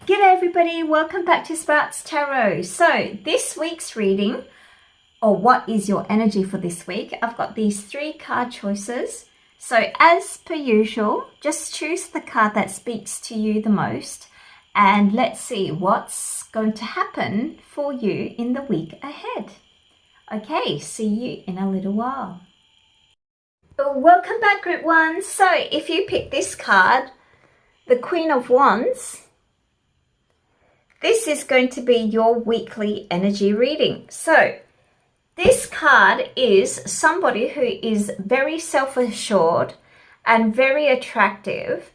G'day everybody, welcome back to Sprouts Tarot. So this week's reading, or what is your energy for this week, I've got these 3 card choices. So as per usual, just choose the card that speaks to you the most and let's see what's going to happen for you in the week ahead. Okay, see you in a little while. Welcome back, Group 1. So if you pick this card, the Queen of Wands, this is going to be your weekly energy reading. So this card is somebody who is very self-assured and very attractive,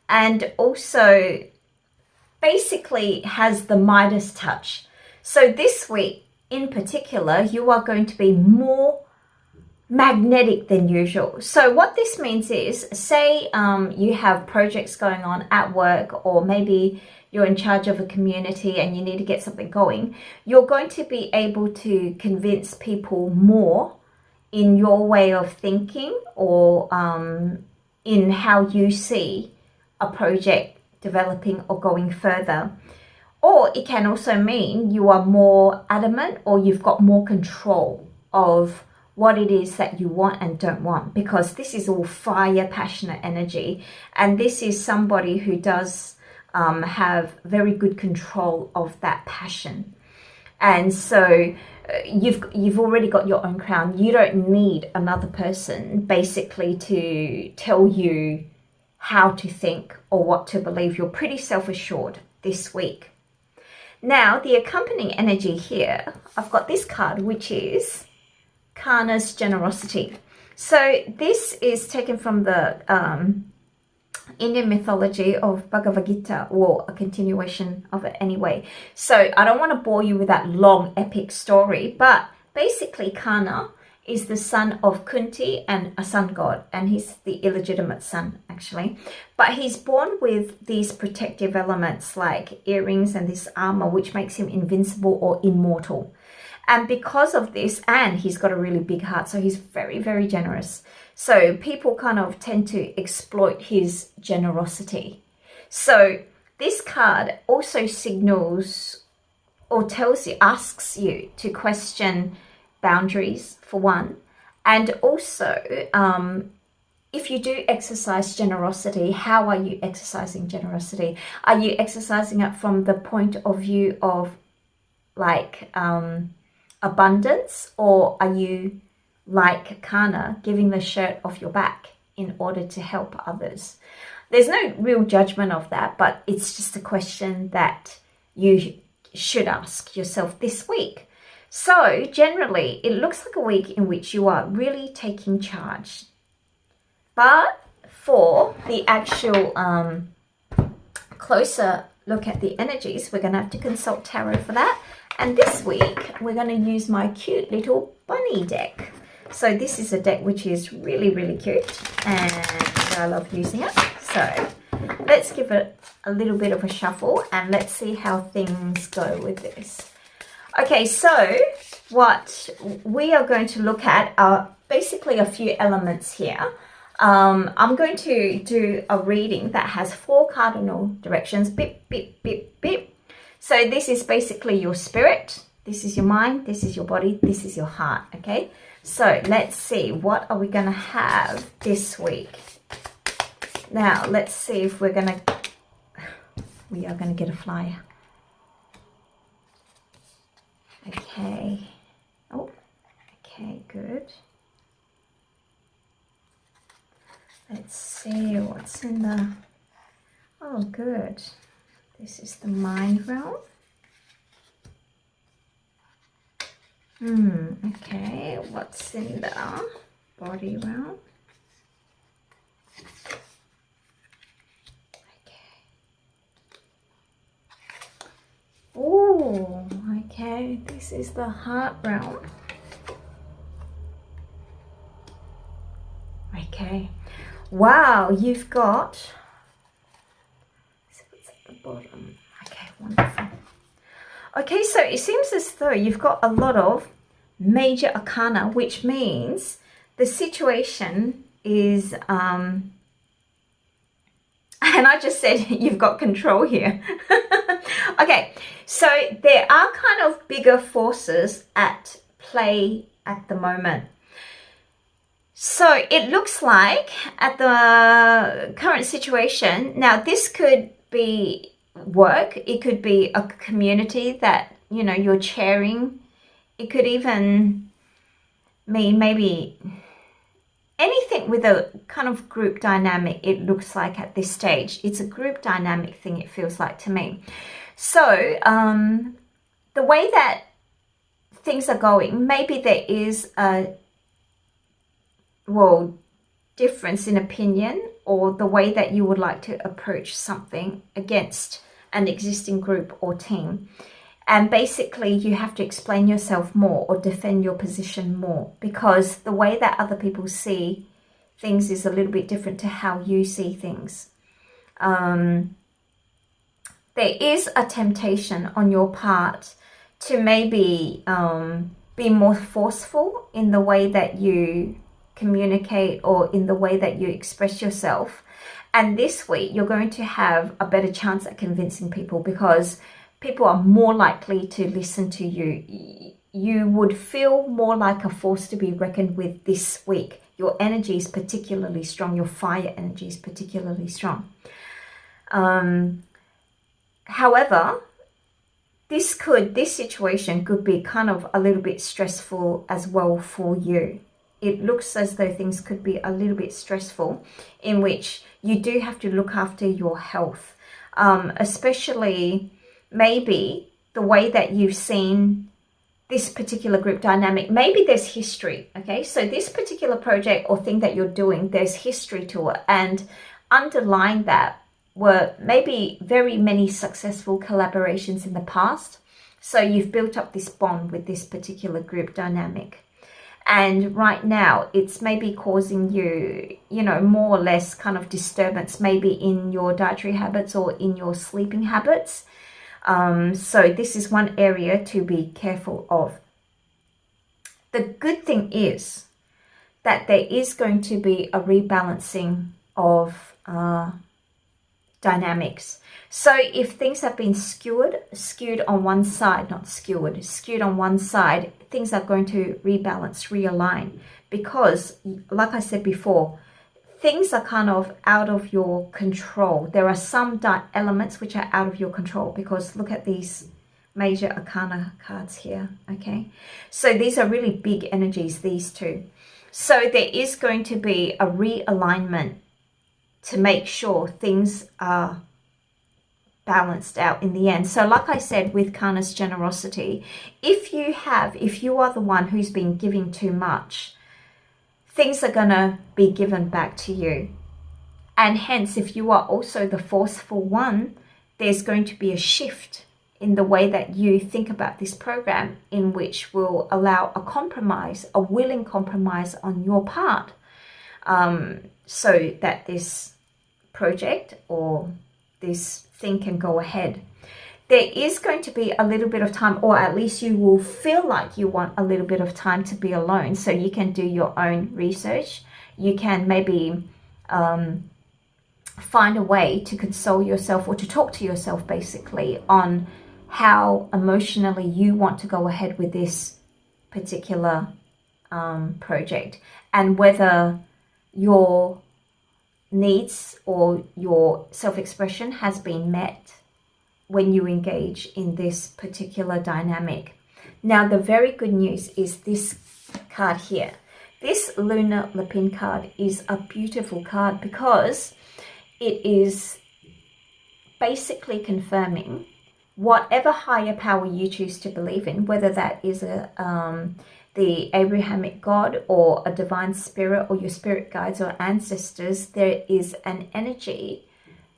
and also basically has the Midas touch. So this week in particular, you are going to be more magnetic than usual. So what this means is, say you have projects going on at work, or maybe you're in charge of a community and you need to get something going, you're going to be able to convince people more in your way of thinking, or in how you see a project developing or going further. Or it can also mean you are more adamant, or you've got more control of what it is that you want and don't want, because this is all fire, passionate energy, and this is somebody who does have very good control of that passion. And so you've already got your own crown. You don't need another person basically to tell you how to think or what to believe. You're pretty self-assured this week. Now, the accompanying energy here, I've got this card, which is Karna's generosity. So this is taken from the Indian mythology of Bhagavad Gita, or a continuation of it anyway. So I don't want to bore you with that long epic story, but basically Karna is the son of Kunti and a sun god, and he's the illegitimate son actually, but he's born with these protective elements like earrings and this armor, which makes him invincible or immortal. And because of this, and he's got a really big heart, so he's very, very generous. So people kind of tend to exploit his generosity. So this card also signals or tells you, asks you to question boundaries for one. And also, if you do exercise generosity, how are you exercising generosity? Are you exercising it from the point of view of like abundance, or are you like Karna, giving the shirt off your back in order to help others? There's no real judgment of that, but it's just a question that you should ask yourself this week. So generally, it looks like a week in which you are really taking charge. But for the actual closer look at the energies, we're going to have to consult tarot for that. And this week, we're going to use my cute little bunny deck. So this is a deck which is really, really cute, and I love using it. So let's give it a little bit of a shuffle and let's see how things go with this. Okay, so what we are going to look at are basically a few elements here. I'm going to do a reading that has 4 cardinal directions, beep, beep, beep, beep. So this is basically your spirit, this is your mind, this is your body, this is your heart, okay? So let's see, what are we going to have this week? Now, let's see if we are going to get a flyer. Okay. Oh, okay, good. Let's see what's in the... Oh, good. This is the mind realm. Okay, what's in the body realm? Okay. Oh, okay, this is the heart realm. Okay. Wow, you've got... bottom. Okay, wonderful. Okay, so it seems as though you've got a lot of major arcana, which means the situation is and I just said you've got control here. Okay, so there are kind of bigger forces at play at the moment. So it looks like at the current situation, now this could be work, it could be a community that, you know, you're chairing. It could even mean maybe anything with a kind of group dynamic. It looks like at this stage, it's a group dynamic thing, it feels like to me. So the way that things are going, maybe there is a difference in opinion or the way that you would like to approach something against an existing group or team. And basically you have to explain yourself more or defend your position more, because the way that other people see things is a little bit different to how you see things. There is a temptation on your part to maybe be more forceful in the way that you communicate or in the way that you express yourself. And this week you're going to have a better chance at convincing people, because people are more likely to listen to you. You would feel more like a force to be reckoned with this week. Your energy is particularly strong. Your fire energy is particularly strong. However, this situation could be kind of a little bit stressful as well for you. It looks as though things could be a little bit stressful, in which you do have to look after your health, especially maybe the way that you've seen this particular group dynamic. Maybe there's history, okay? So this particular project or thing that you're doing, there's history to it, and underlying that were maybe very many successful collaborations in the past. So you've built up this bond with this particular group dynamic. And right now it's maybe causing you, you know, more or less kind of disturbance, maybe in your dietary habits or in your sleeping habits. So this is one area to be careful of. The good thing is that there is going to be a rebalancing of dynamics. So if things have been skewed on one side, not skewered, skewed on one side, things are going to rebalance, realign, because like I said before, things are kind of out of your control. There are some elements which are out of your control, because look at these major arcana cards here, okay? So these are really big energies, these two. So there is going to be a realignment to make sure things are balanced out in the end. So like I said, with Karna's generosity, if you are the one who's been giving too much, things are going to be given back to you. And hence, if you are also the forceful one, there's going to be a shift in the way that you think about this program, in which will allow a compromise, a willing compromise on your part, so that this project or this thing can go ahead. There is going to be a little bit of time, or at least you will feel like you want a little bit of time to be alone, so you can do your own research. You can maybe find a way to console yourself, or to talk to yourself basically, on how emotionally you want to go ahead with this particular project, and whether your needs or your self-expression has been met when you engage in this particular dynamic. Now, the very good news is this card here. This Lunalapin card is a beautiful card, because it is basically confirming whatever higher power you choose to believe in, whether that is the Abrahamic God or a divine spirit or your spirit guides or ancestors. There is an energy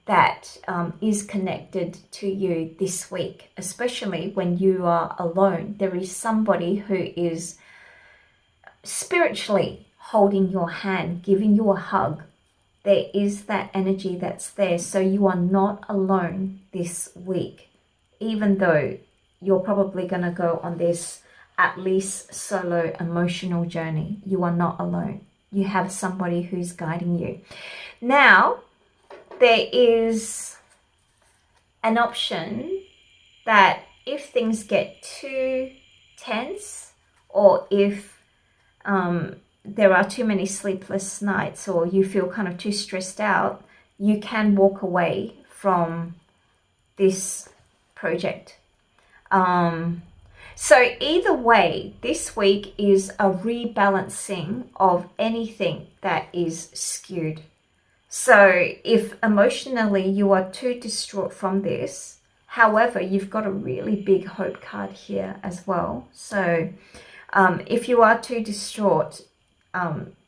that is connected to you this week, especially when you are alone. There is somebody who is spiritually holding your hand, giving you a hug. There is that energy that's there. So you are not alone this week, even though you're probably going to go on this at least solo emotional journey. You are not alone. You have somebody who's guiding you. Now, there is an option that if things get too tense, or if there are too many sleepless nights, or you feel kind of too stressed out, you can walk away from this project. So either way, this week is a rebalancing of anything that is skewed. So if emotionally you are too distraught from this, however, you've got a really big hope card here as well. So if you are too distraught,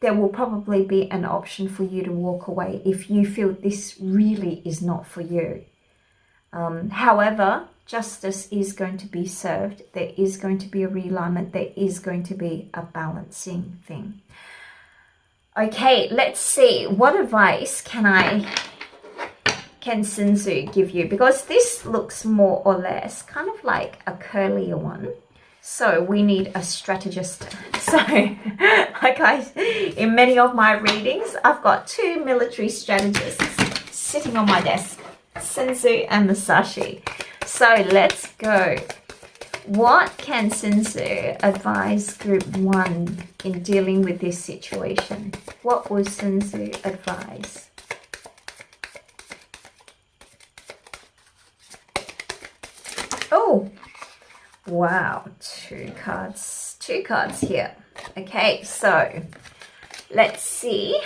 there will probably be an option for you to walk away if you feel this really is not for you. However, justice is going to be served. There is going to be a realignment. There is going to be a balancing thing. Okay, let's see. What advice can Sinzu give you? Because this looks more or less kind of like a curlier one. So we need a strategist. So, guys, in many of my readings, I've got 2 military strategists sitting on my desk, Sinzu and Musashi. So let's go. What can Sinzu advise Group 1 in dealing with this situation? What will Sinzu advise? Oh, wow, 2 cards here. Okay, so let's see.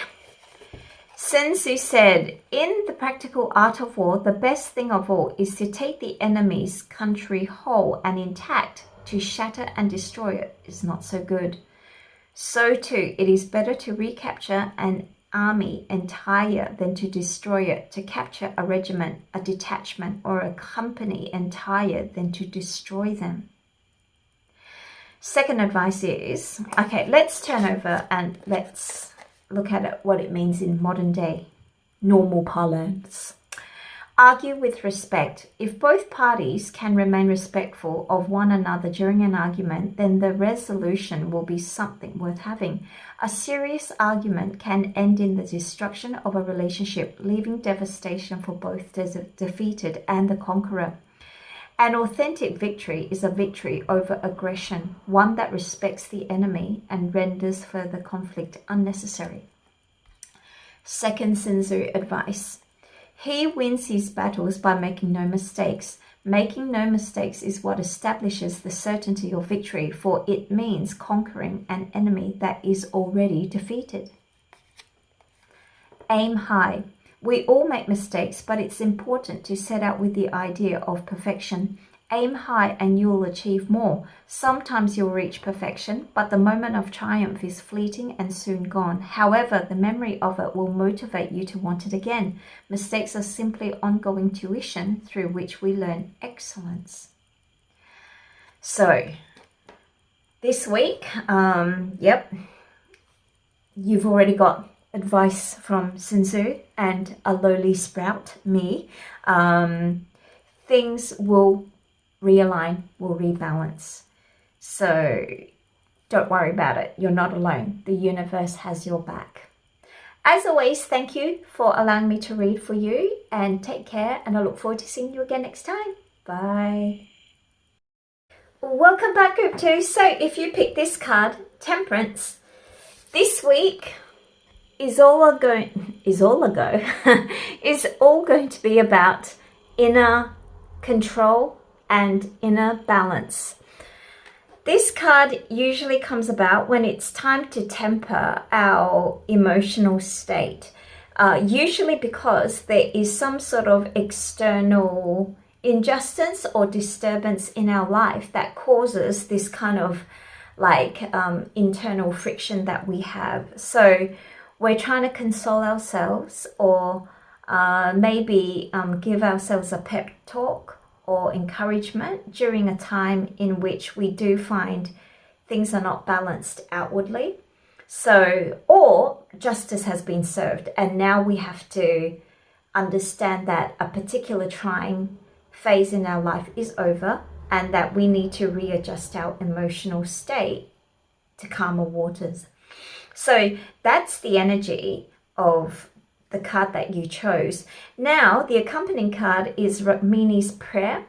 Sinzu said, in the practical art of war, the best thing of all is to take the enemy's country whole and intact. To shatter and destroy it is not so good. So too, it is better to recapture an army entire than to destroy it. To capture a regiment, a detachment, or a company entire than to destroy them. Second advice is, okay, let's turn over and let's look at it, what it means in modern day normal parlance. Argue with respect. If both parties can remain respectful of one another during an argument, then the resolution will be something worth having. A serious argument can end in the destruction of a relationship, leaving devastation for both the defeated and the conqueror. An authentic victory is a victory over aggression, one that respects the enemy and renders further conflict unnecessary. Second Sinzu advice. He wins his battles by making no mistakes. Making no mistakes is what establishes the certainty of victory, for it means conquering an enemy that is already defeated. Aim high. We all make mistakes, but it's important to set out with the idea of perfection. Aim high and you'll achieve more. Sometimes you'll reach perfection, but the moment of triumph is fleeting and soon gone. However, the memory of it will motivate you to want it again. Mistakes are simply ongoing tuition through which we learn excellence. So, this week, you've already got advice from Sinzu and a lowly sprout, me. Things will realign, will rebalance. So don't worry about it. You're not alone. The universe has your back. As always, thank you for allowing me to read for you, and take care, and I look forward to seeing you again next time. Bye. Welcome back, Group 2. So if you pick this card, Temperance, this week is all going to be about inner control and inner balance. This card usually comes about when it's time to temper our emotional state, usually because there is some sort of external injustice or disturbance in our life that causes this kind of internal friction that we have. So we're trying to console ourselves, or maybe give ourselves a pep talk or encouragement during a time in which we do find things are not balanced outwardly. So, or justice has been served, and now we have to understand that a particular trying phase in our life is over, and that we need to readjust our emotional state to calmer waters. So that's the energy of the card that you chose. Now, the accompanying card is Rukmini's prayer.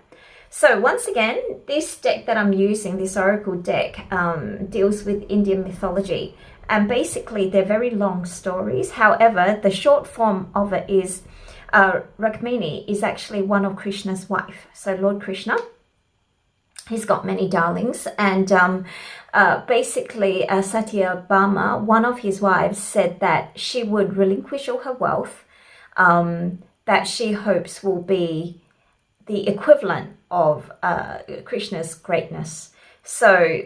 So once again, this deck that I'm using, this oracle deck, deals with Indian mythology. And basically, they're very long stories. However, the short form of it is Rukmini is actually one of Krishna's wife. So Lord Krishna, he's got many darlings. And basically, Satyabhama, one of his wives, said that she would relinquish all her wealth that she hopes will be the equivalent of Krishna's greatness. So,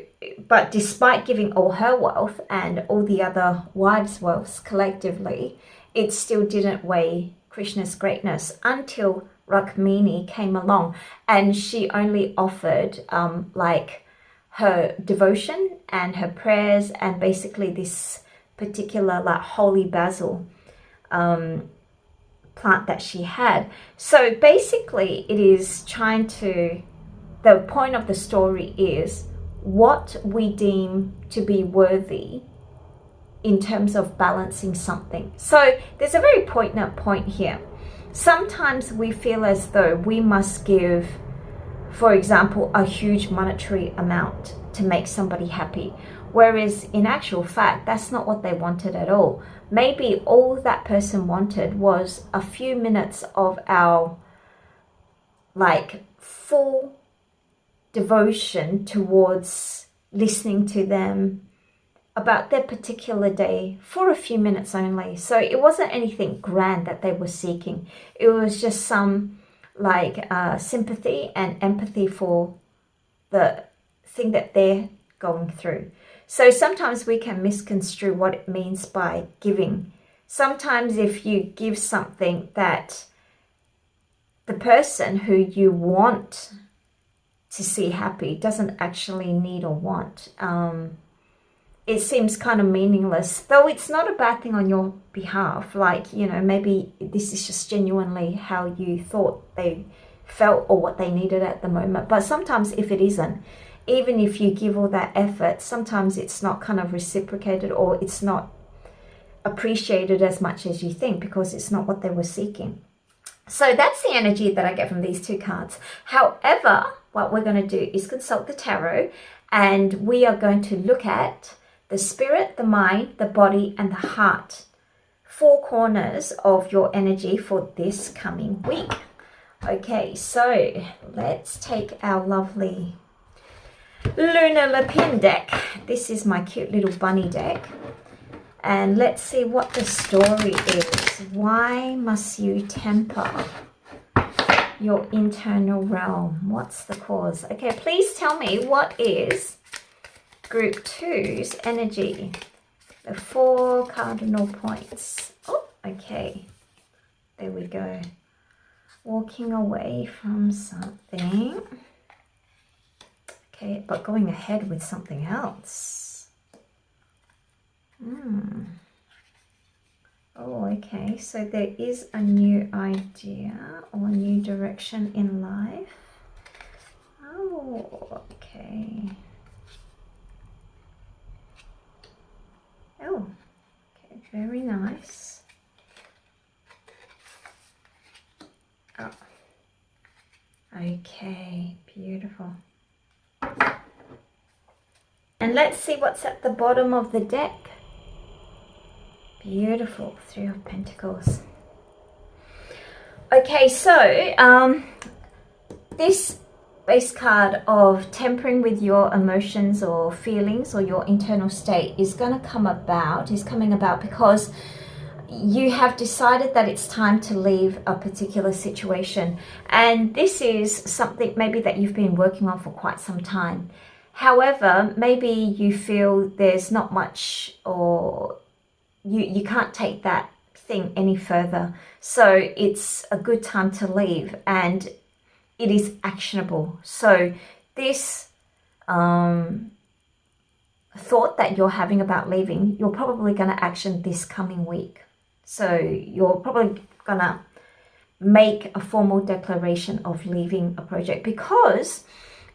but despite giving all her wealth and all the other wives' wealths collectively, it still didn't weigh Krishna's greatness until Rukmini came along, and she only offered like her devotion and her prayers and basically this particular like holy basil plant that she had. So basically it is trying to, the point of the story is what we deem to be worthy in terms of balancing something. So there's a very poignant point here. Sometimes we feel as though we must give, for example, a huge monetary amount to make somebody happy, whereas in actual fact that's not what they wanted at all. Maybe all that person wanted was a few minutes of our like full devotion towards listening to them about their particular day for a few minutes only. So it wasn't anything grand that they were seeking. It was just some like sympathy and empathy for the thing that they're going through. So sometimes we can misconstrue what it means by giving. Sometimes if you give something that the person who you want to see happy doesn't actually need or want, it seems kind of meaningless, though it's not a bad thing on your behalf. Like, you know, maybe this is just genuinely how you thought they felt or what they needed at the moment. But sometimes if it isn't, even if you give all that effort, sometimes it's not kind of reciprocated or it's not appreciated as much as you think because it's not what they were seeking. So that's the energy that I get from these two cards. However, what we're going to do is consult the tarot, and we are going to look at the spirit, the mind, the body, and the heart. 4 corners of your energy for this coming week. Okay, so let's take our lovely Lunalapin deck. This is my cute little bunny deck. And let's see what the story is. Why must you temper your internal realm? What's the cause? Okay, please tell me what is Group 2's energy. The 4 cardinal points. Oh, okay. There we go. Walking away from something. Okay, but going ahead with something else. Oh, okay. So there is a new idea or a new direction in life. Oh, okay. Oh, okay. Very nice. Oh. Okay, beautiful. And let's see what's at the bottom of the deck. Beautiful, 3 of Pentacles. Okay, so this base card of tempering with your emotions or feelings or your internal state is going to come about, is coming about because you have decided that it's time to leave a particular situation. And this is something maybe that you've been working on for quite some time. However, maybe you feel there's not much, or you can't take that thing any further. So it's a good time to leave, and it is actionable. So this thought that you're having about leaving, you're probably going to action this coming week. So you're probably going to make a formal declaration of leaving a project because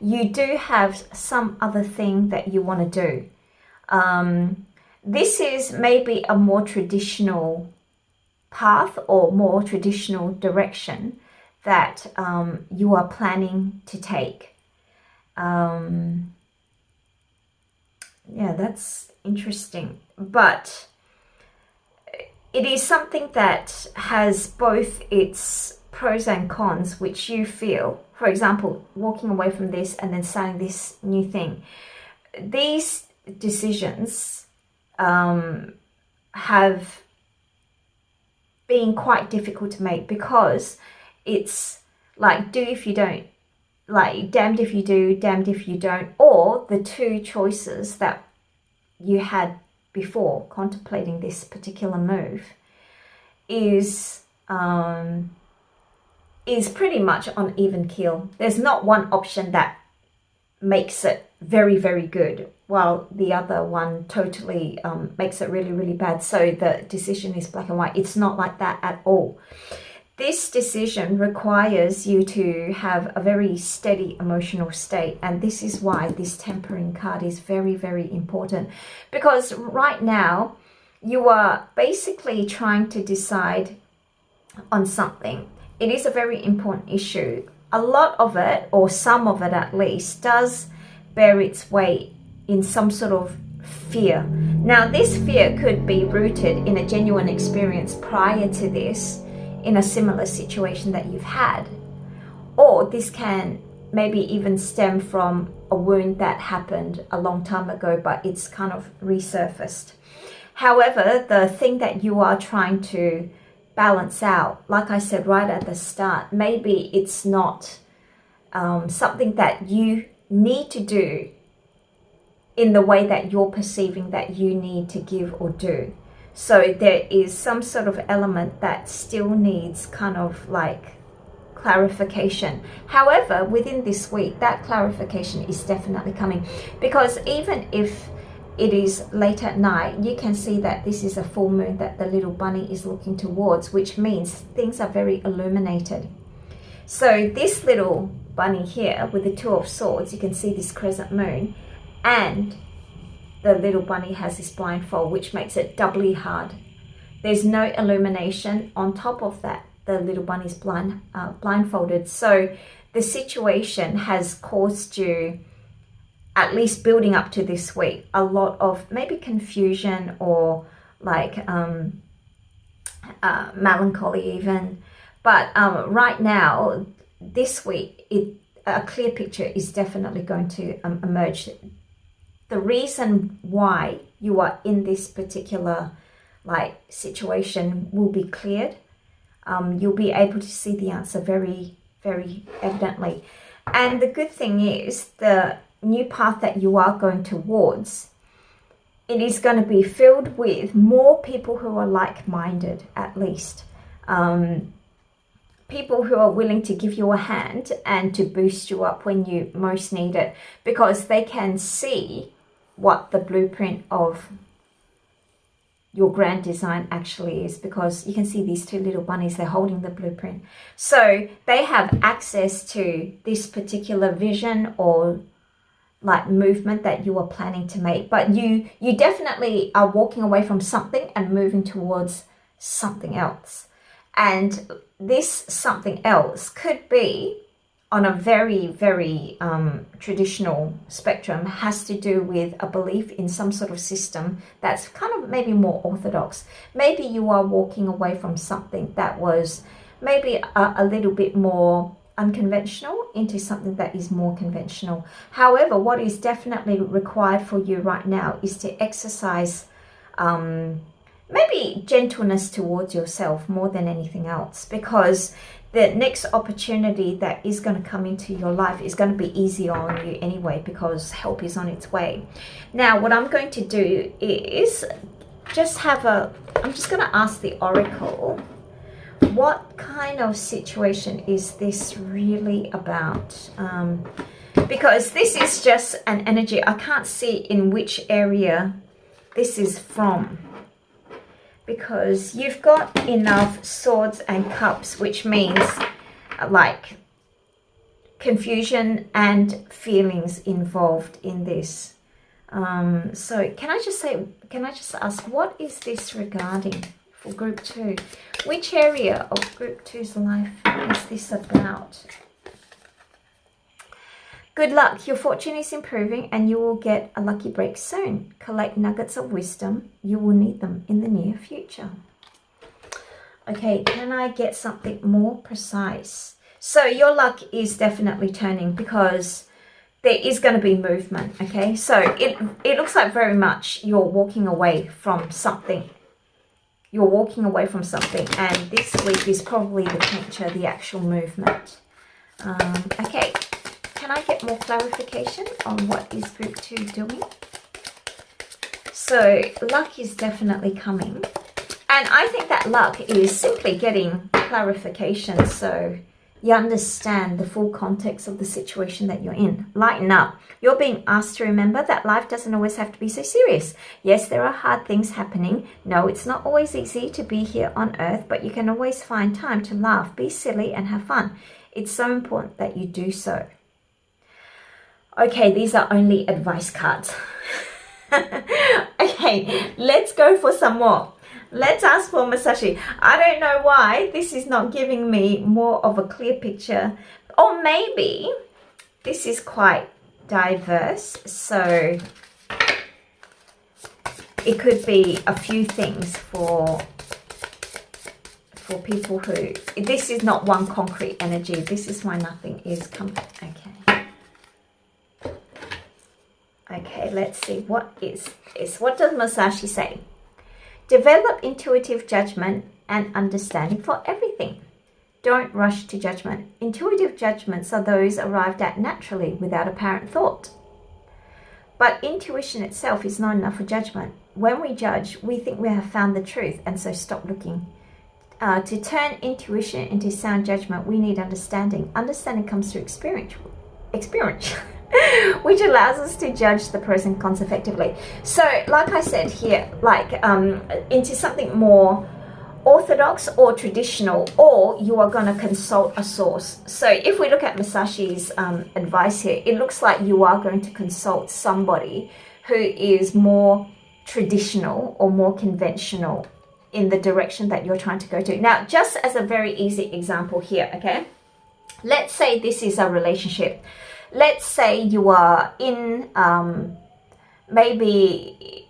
you do have some other thing that you want to do. This is maybe a more traditional path or more traditional direction that you are planning to take. Yeah, that's interesting. But it is something that has both its pros and cons, which you feel, for example, walking away from this and then starting this new thing. These decisions have been quite difficult to make, because it's like do if you don't, like damned if you do, damned if you don't, or the two choices that you had before contemplating this particular move is pretty much on even keel. There's not one option that makes it very, very good, while the other one totally makes it really, really bad. So the decision is black and white. It's not like that at all. This decision requires you to have a very steady emotional state. And this is why this tempering card is very, very important. Because right now, you are basically trying to decide on something. It is a very important issue. A lot of it, or some of it at least, does bear its weight in some sort of fear. Now, this fear could be rooted in a genuine experience prior to this, in a similar situation that you've had. Or this can maybe even stem from a wound that happened a long time ago, but it's kind of resurfaced. However, the thing that you are trying to balance out, like I said right at the start, maybe it's not something that you need to do in the way that you're perceiving that you need to give or do. So there is some sort of element that still needs kind of like clarification. However, within this week, that clarification is definitely coming, because even if it is late at night, you can see that this is a full moon that the little bunny is looking towards, which means things are very illuminated. So this little bunny here with the Two of Swords, you can see this crescent moon, and the little bunny has this blindfold, which makes it doubly hard. There's no illumination. On top of that, the little bunny's blindfolded. So the situation has caused you, at least building up to this week, a lot of maybe confusion or like melancholy even. But right now, this week, a clear picture is definitely going to emerge. The reason why you are in this particular like situation will be cleared. You'll be able to see the answer very, very evidently. And the good thing is, the new path that you are going towards, it is going to be filled with more people who are like-minded, at least. People who are willing to give you a hand and to boost you up when you most need it, because they can see what the blueprint of your grand design actually is, because you can see these two little bunnies, they're holding the blueprint. So they have access to this particular vision or like movement that you are planning to make, but you definitely are walking away from something and moving towards something else. And this something else could be on a very, very traditional spectrum, has to do with a belief in some sort of system that's kind of maybe more orthodox. Maybe you are walking away from something that was maybe a little bit more unconventional into something that is more conventional. However, what is definitely required for you right now is to exercise maybe gentleness towards yourself more than anything else, because the next opportunity that is going to come into your life is going to be easy on you anyway, because help is on its way. Now, what I'm going to do is I'm just going to ask the Oracle, what kind of situation is this really about? Because this is just an energy. I can't see in which area this is from, because you've got enough swords and cups, which means like confusion and feelings involved in this. So can I just ask, what is this regarding for group 2. Which area of group 2's life is this about? Good luck. Your fortune is improving and you will get a lucky break soon. Collect nuggets of wisdom. You will need them in the near future. Okay, can I get something more precise? So your luck is definitely turning because there is going to be movement, okay? So it looks like very much you're walking away from something. You're walking away from something, and this week is probably the tincture, the actual movement. Okay, can I get more clarification on what is group 2 doing? So luck is definitely coming. And I think that luck is simply getting clarification so you understand the full context of the situation that you're in. Lighten up. You're being asked to remember that life doesn't always have to be so serious. Yes, there are hard things happening. No, it's not always easy to be here on earth, but you can always find time to laugh, be silly, and have fun. It's so important that you do so. Okay, these are only advice cards. Okay, let's go for some more. Let's ask for Masashi. I don't know why this is not giving me more of a clear picture. Or maybe this is quite diverse. So it could be a few things for people who... This is not one concrete energy. This is why nothing is coming. Okay. Okay, let's see. What is this? What does Masashi say? Develop intuitive judgment and understanding for everything. Don't rush to judgment. Intuitive judgments are those arrived at naturally without apparent thought. But intuition itself is not enough for judgment. When we judge, we think we have found the truth, and so stop looking. To turn intuition into sound judgment, we need understanding. Understanding comes through experience. Which allows us to judge the pros and cons effectively. So, like I said here, like into something more orthodox or traditional, or you are going to consult a source. So, if we look at Masashi's advice here, it looks like you are going to consult somebody who is more traditional or more conventional in the direction that you're trying to go to. Now, just as a very easy example here, okay? Let's say this is a relationship. Let's say you are in maybe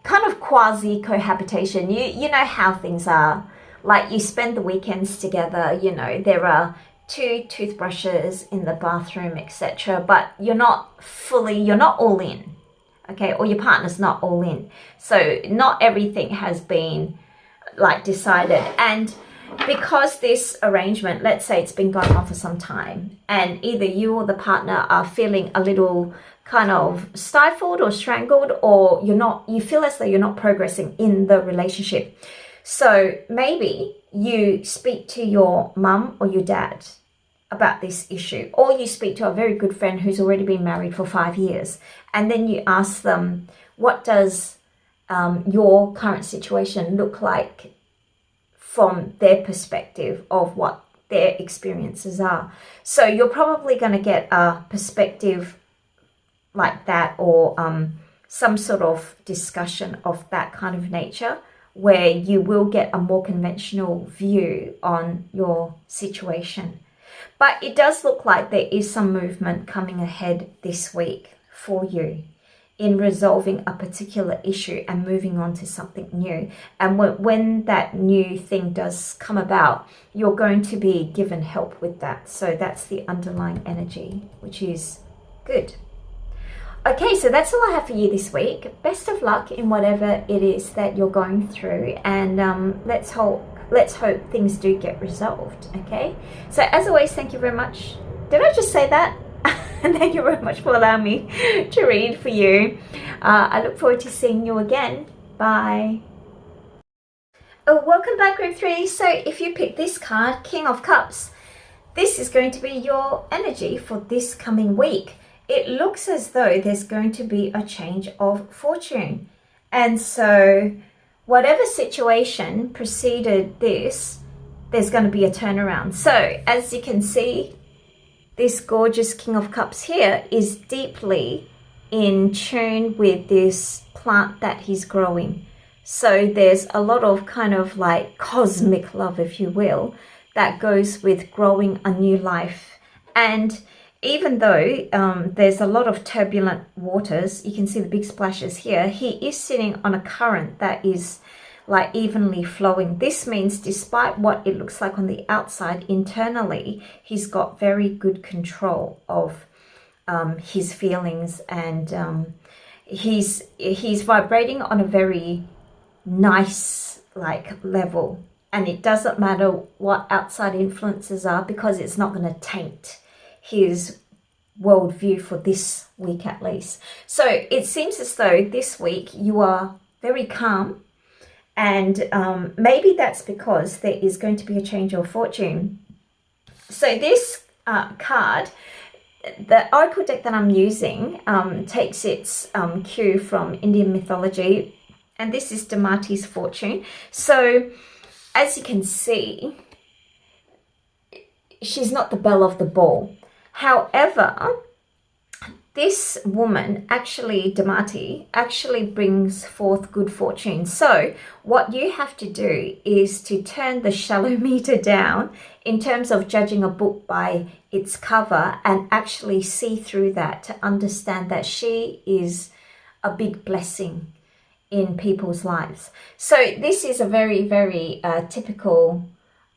kind of quasi-cohabitation. You know how things are. Like you spend the weekends together, you know, there are 2 toothbrushes in the bathroom, etc. But you're not all in, okay? Or your partner's not all in. So not everything has been like decided. And because this arrangement, let's say it's been going on for some time, and either you or the partner are feeling a little kind of stifled or strangled, or you feel as though you're not progressing in the relationship. So maybe you speak to your mum or your dad about this issue, or you speak to a very good friend who's already been married for 5 years, and then you ask them, what does your current situation look like from their perspective of what their experiences are. So you're probably going to get a perspective like that, or some sort of discussion of that kind of nature, where you will get a more conventional view on your situation. But it does look like there is some movement coming ahead this week for you in resolving a particular issue and moving on to something new. And when that new thing does come about, you're going to be given help with that. So that's the underlying energy, which is good. Okay, so that's all I have for you this week. Best of luck in whatever it is that you're going through, and let's hope things do get resolved. Okay, so as always, thank you very much. Did I just say that? Thank you very much for allowing me to read for you. I look forward to seeing you again. Bye. Oh, welcome back, group 3. So if you pick this card, King of Cups, this is going to be your energy for this coming week. It looks as though there's going to be a change of fortune. And so whatever situation preceded this, there's going to be a turnaround. So as you can see, this gorgeous King of Cups here is deeply in tune with this plant that he's growing. So there's a lot of kind of like cosmic love, if you will, that goes with growing a new life. And even though there's a lot of turbulent waters, you can see the big splashes here, he is sitting on a current that is like evenly flowing. This means despite what it looks like on the outside, internally, he's got very good control of his feelings, and he's vibrating on a very nice like level, and it doesn't matter what outside influences are, because it's not going to taint his worldview for this week at least. So it seems as though this week you are very calm, and maybe that's because there is going to be a change of fortune. So this card, the oracle deck that I'm using, takes its cue from Indian mythology, and this is Damati's fortune. So as you can see, she's not the belle of the ball. However, this woman, actually Damati, actually brings forth good fortune. So what you have to do is to turn the shallow meter down in terms of judging a book by its cover, and actually see through that to understand that she is a big blessing in people's lives. So this is a very, very typical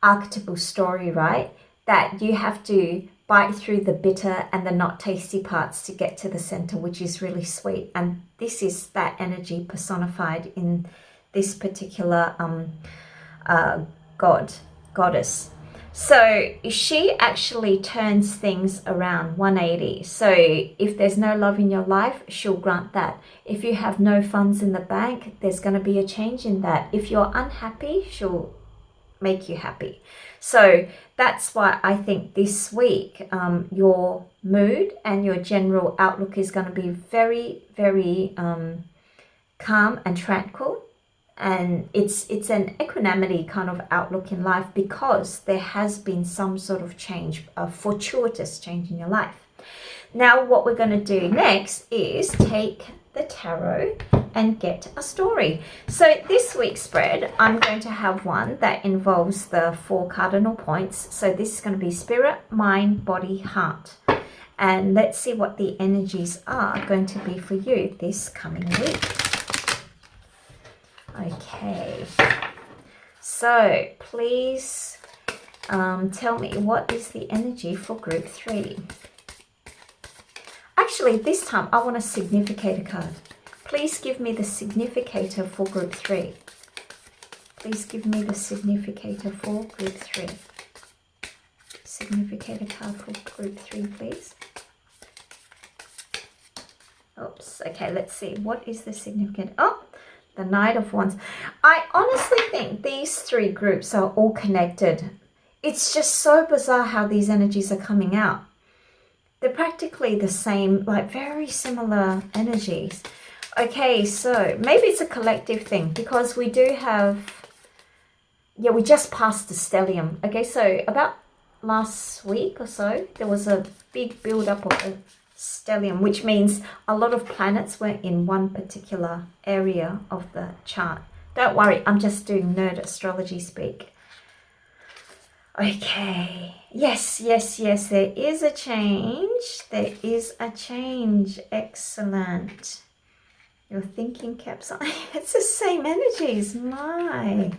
archetypal story, right? That you have to bite through the bitter and the not tasty parts to get to the center, which is really sweet. And this is that energy personified in this particular goddess. So she actually turns things around 180. So if there's no love in your life, she'll grant that. If you have no funds in the bank, there's going to be a change in that. If you're unhappy, she'll make you happy. So that's why I think this week your mood and your general outlook is going to be very, very calm and tranquil. And it's an equanimity kind of outlook in life, because there has been some sort of change, a fortuitous change in your life. Now what we're going to do next is take the tarot and get a story. So this week's spread, I'm going to have one that involves the 4 cardinal points. So this is going to be spirit, mind, body, heart. And let's see what the energies are going to be for you this coming week. Okay, so please tell me, what is the energy for group 3? Actually, this time I want a significator card. Please give me the significator for group 3. Please give me the significator for group 3. Significator card for group 3, please. Oops, okay, let's see. What is the significant? Oh, the Knight of Wands. I honestly think these 3 groups are all connected. It's just so bizarre how these energies are coming out. They're practically the same, like very similar energies. Okay, so maybe it's a collective thing, because we do have, yeah, we just passed the stellium. Okay, so about last week or so, there was a big build-up of a stellium, which means a lot of planets were in one particular area of the chart. Don't worry, I'm just doing nerd astrology speak. Okay, yes, there is a change. There is a change. Excellent. Your thinking caps on. It's the same energies. My.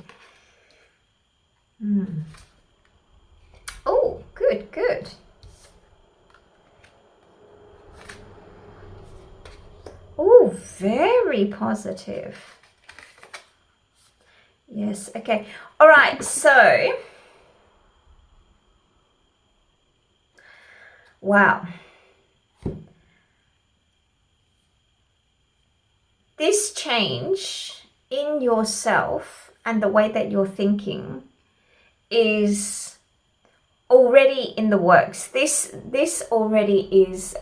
Oh, good. Oh, very positive. Yes, okay. All right, so. Wow. This change in yourself and the way that you're thinking is already in the works. This already is,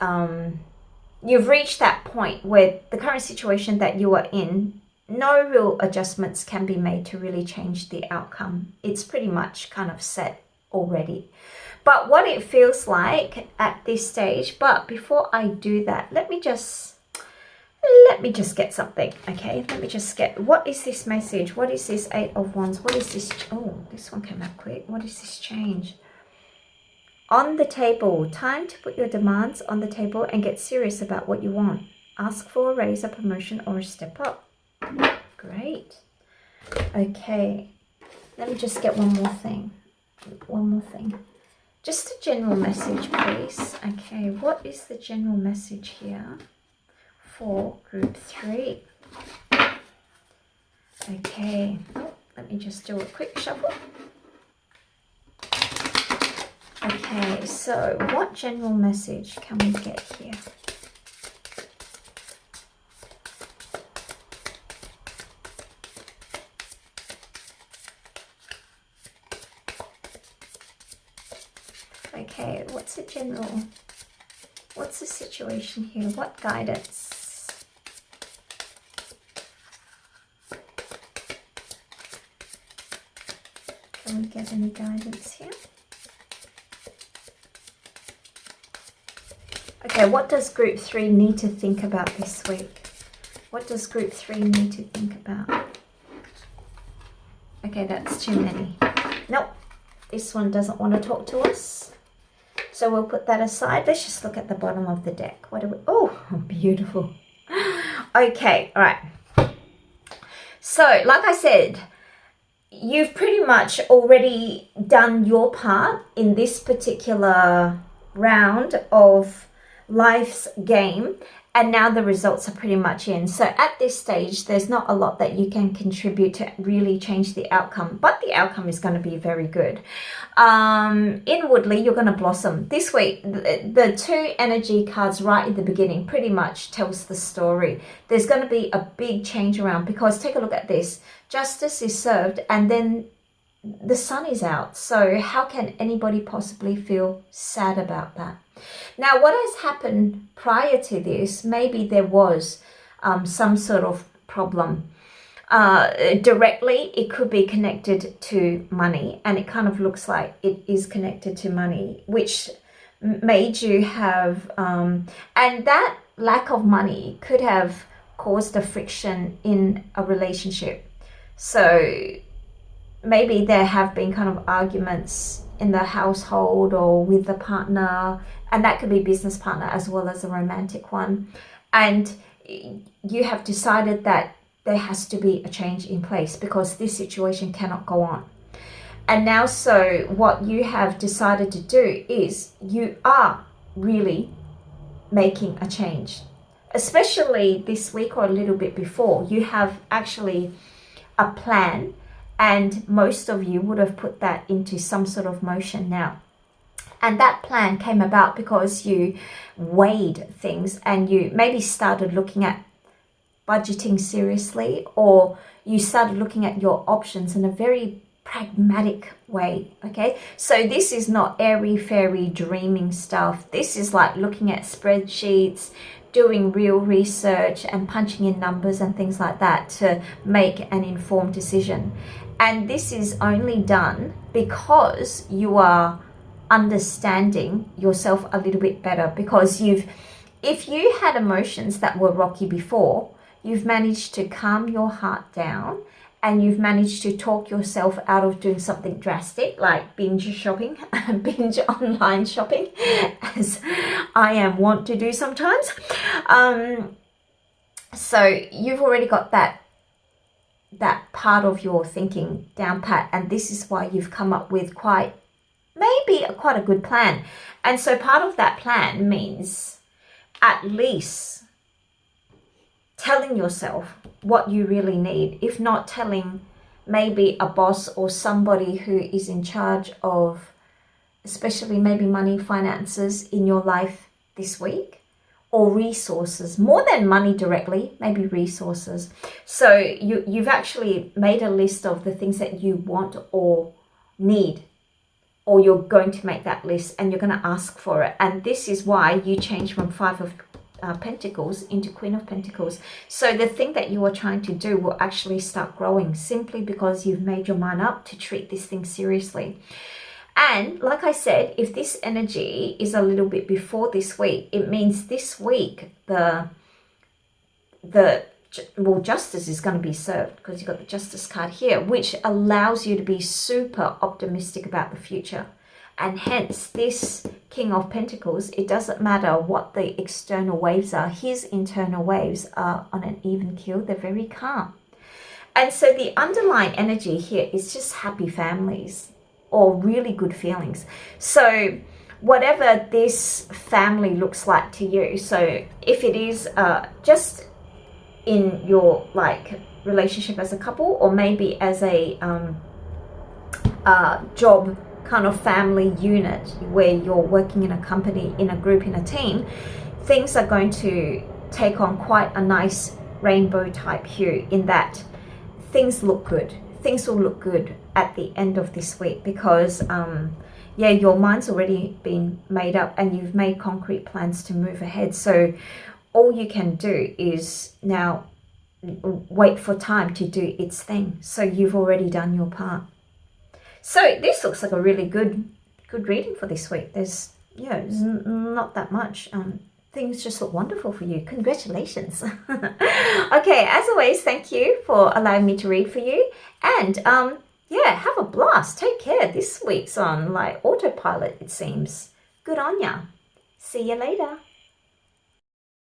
you've reached that point where the current situation that you are in, no real adjustments can be made to really change the outcome. It's pretty much kind of set already. But what it feels like at this stage, but before I do that, let me just let me just get something. Okay, let me just get, what is this message? What is this 8 of Wands? What is this? Oh, this one came out quick. What is this change? On the table, time to put your demands on the table and get serious about what you want. Ask for a raise, a promotion, or a step up. Great. Okay, let me just get one more thing. Just a general message, please. Okay, what is the general message here for group 3? Okay, let me just do a quick shuffle. Okay, so what general message can we get here? Okay, what's the situation here? What guidance? Can we get any guidance here? Okay, what does group 3 need to think about this week? What does group 3 need to think about? Okay, that's too many. Nope, this one doesn't want to talk to us. So we'll put that aside. Let's just look at the bottom of the deck. What do we, oh, beautiful. Okay, all right. So, like I said, you've pretty much already done your part in this particular round of life's game, and now the results are pretty much in. So at this stage, there's not a lot that you can contribute to really change the outcome, but the outcome is going to be very good. Inwardly, you're going to blossom. This week, the 2 energy cards right in the beginning pretty much tells the story. There's going to be a big change around, because take a look at this. Justice is served, and then the sun is out. So how can anybody possibly feel sad about that? Now, what has happened prior to this, maybe there was some sort of problem. Directly, it could be connected to money, and it kind of looks like it is connected to money, which made you have, and that lack of money could have caused a friction in a relationship. So maybe there have been kind of arguments in the household or with the partner, and that could be business partner as well as a romantic one. And you have decided that there has to be a change in place because this situation cannot go on. And now, so what you have decided to do is you are really making a change, especially this week or a little bit before. You have actually a plan, and most of you would have put that into some sort of motion now. And that plan came about because you weighed things, and you maybe started looking at budgeting seriously, or you started looking at your options in a very pragmatic way. Okay, so this is not airy fairy dreaming stuff. This is like looking at spreadsheets, doing real research and punching in numbers and things like that to make an informed decision. And this is only done because you are understanding yourself a little bit better, because if you had emotions that were rocky before, you've managed to calm your heart down, and you've managed to talk yourself out of doing something drastic like binge shopping, binge online shopping, as I am wont to do sometimes. So you've already got that part of your thinking down pat, and this is why you've come up with quite a good plan. And so part of that plan means at least telling yourself what you really need, if not telling maybe a boss or somebody who is in charge of especially maybe money, finances in your life this week, or resources, more than money directly, maybe resources. So you've actually made a list of the things that you want or need, or you're going to make that list and you're going to ask for it. And this is why you change from 5 of Pentacles into Queen of Pentacles. So the thing that you are trying to do will actually start growing, simply because you've made your mind up to treat this thing seriously. And like I said, if this energy is a little bit before this week, it means this week the justice is going to be served, because you've got the Justice card here, which allows you to be super optimistic about the future. And hence this King of Pentacles, it doesn't matter what the external waves are, his internal waves are on an even keel. They're very calm. And so the underlying energy here is just happy families or really good feelings. So whatever this family looks like to you, so if it is just in your like relationship as a couple, or maybe as a job kind of family unit where you're working in a company, in a group, in a team, things are going to take on quite a nice rainbow type hue, in that things look good. Things will look good at the end of this week, because yeah, your mind's already been made up and you've made concrete plans to move ahead. So all you can do is now wait for time to do its thing. So you've already done your part. So this looks like a really good reading for this week. There's not that much. Things just look wonderful for you. Congratulations. Okay, as always, thank you for allowing me to read for you. And yeah, have a blast. Take care. This week's on like autopilot, it seems. Good on ya. See you later.